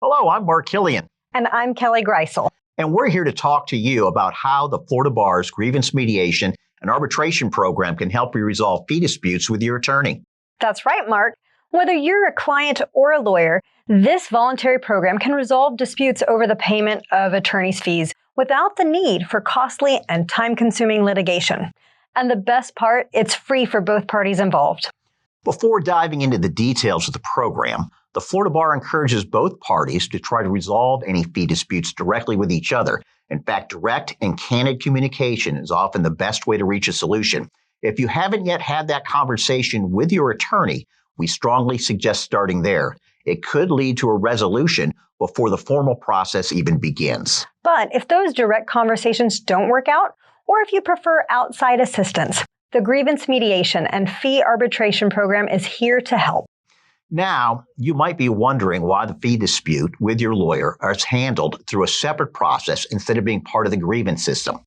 Hello, I'm Mark Killian. And I'm Kelly Greisel. And we're here to talk to you about how the Florida Bar's Grievance Mediation and Arbitration program can help you resolve fee disputes with your attorney. That's right, Mark. Whether you're a client or a lawyer, this voluntary program can resolve disputes over the payment of attorney's fees without the need for costly and time-consuming litigation. And the best part, it's free for both parties involved. Before diving into the details of the program, the Florida Bar encourages both parties to try to resolve any fee disputes directly with each other. In fact, direct and candid communication is often the best way to reach a solution. If you haven't yet had that conversation with your attorney, we strongly suggest starting there. It could lead to a resolution before the formal process even begins. But if those direct conversations don't work out, or if you prefer outside assistance, the Grievance Mediation and Fee Arbitration program is here to help. Now, you might be wondering why the fee dispute with your lawyer is handled through a separate process instead of being part of the grievance system.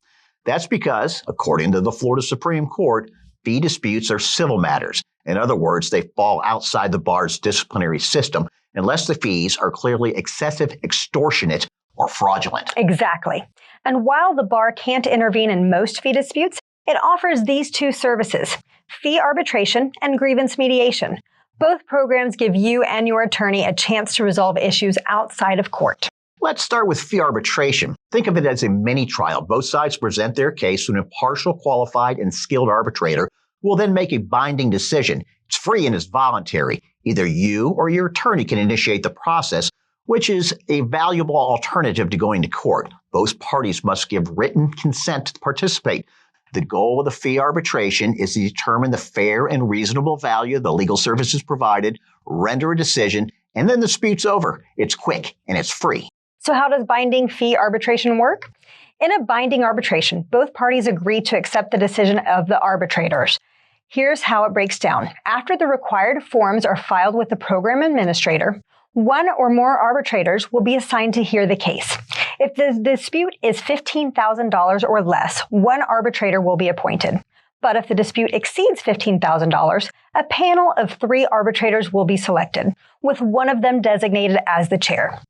That's because, according to the Florida Supreme Court, fee disputes are civil matters. In other words, they fall outside the bar's disciplinary system unless the fees are clearly excessive, extortionate, or fraudulent. Exactly. And while the bar can't intervene in most fee disputes, it offers these two services, fee arbitration and grievance mediation. Both programs give you and your attorney a chance to resolve issues outside of court. Let's start with fee arbitration. Think of it as a mini trial. Both sides present their case to an impartial, qualified, and skilled arbitrator who will then make a binding decision. It's free and it's voluntary. Either you or your attorney can initiate the process, which is a valuable alternative to going to court. Both parties must give written consent to participate. The goal of the fee arbitration is to determine the fair and reasonable value of the legal services provided, render a decision, and then the dispute's over. It's quick and it's free. So how does binding fee arbitration work? In a binding arbitration, both parties agree to accept the decision of the arbitrators. Here's how it breaks down. After the required forms are filed with the program administrator, one or more arbitrators will be assigned to hear the case. If the dispute is $15,000 or less, one arbitrator will be appointed. But if the dispute exceeds $15,000, a panel of 3 arbitrators will be selected, with one of them designated as the chair.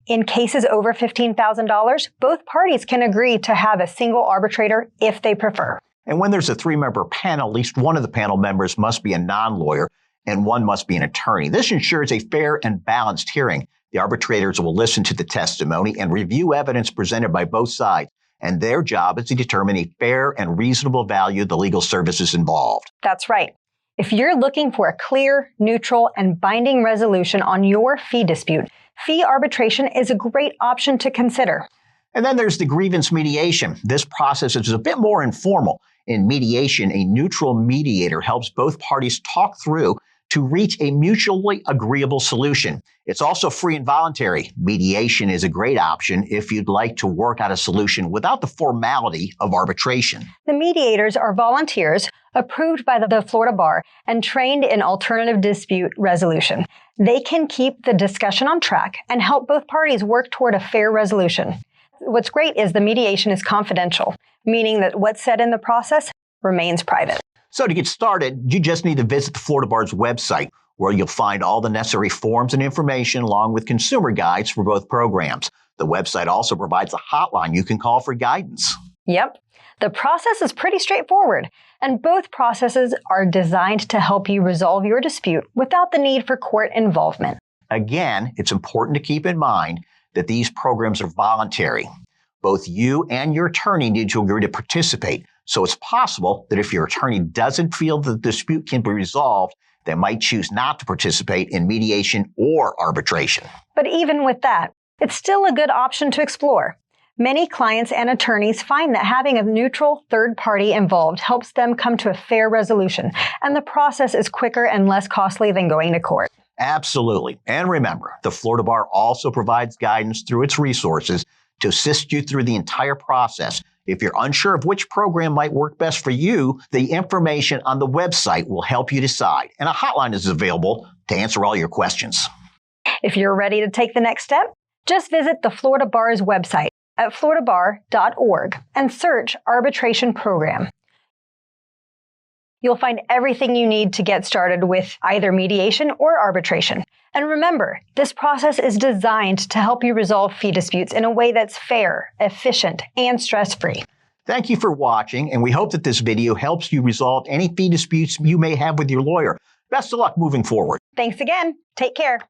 In cases over $15,000, both parties can agree to have a single arbitrator if they prefer. And when there's a 3-member panel, at least one of the panel members must be a non-lawyer and one must be an attorney. This ensures a fair and balanced hearing. The arbitrators will listen to the testimony and review evidence presented by both sides, and their job is to determine a fair and reasonable value of the legal services involved. That's right. If you're looking for a clear, neutral, and binding resolution on your fee dispute, fee arbitration is a great option to consider. And then there's the grievance mediation. This process is a bit more informal. In mediation, a neutral mediator helps both parties talk through to reach a mutually agreeable solution. It's also free and voluntary. Mediation is a great option if you'd like to work out a solution without the formality of arbitration. The mediators are volunteers approved by the Florida Bar and trained in alternative dispute resolution. They can keep the discussion on track and help both parties work toward a fair resolution. What's great is the mediation is confidential, meaning that what's said in the process remains private. So to get started, you just need to visit the Florida Bar's website, where you'll find all the necessary forms and information along with consumer guides for both programs. The website also provides a hotline you can call for guidance. Yep. The process is pretty straightforward, and both processes are designed to help you resolve your dispute without the need for court involvement. Again, it's important to keep in mind that these programs are voluntary. Both you and your attorney need to agree to participate. So it's possible that if your attorney doesn't feel the dispute can be resolved, they might choose not to participate in mediation or arbitration. But even with that, it's still a good option to explore. Many clients and attorneys find that having a neutral third party involved helps them come to a fair resolution, and the process is quicker and less costly than going to court. Absolutely. And remember, the Florida Bar also provides guidance through its resources to assist you through the entire process. If you're unsure of which program might work best for you, the information on the website will help you decide, and a hotline is available to answer all your questions. If you're ready to take the next step, just visit the Florida Bar's website at floridabar.org and search Arbitration Program. You'll find everything you need to get started with either mediation or arbitration. And remember, this process is designed to help you resolve fee disputes in a way that's fair, efficient, and stress-free. Thank you for watching, and we hope that this video helps you resolve any fee disputes you may have with your lawyer. Best of luck moving forward. Thanks again. Take care.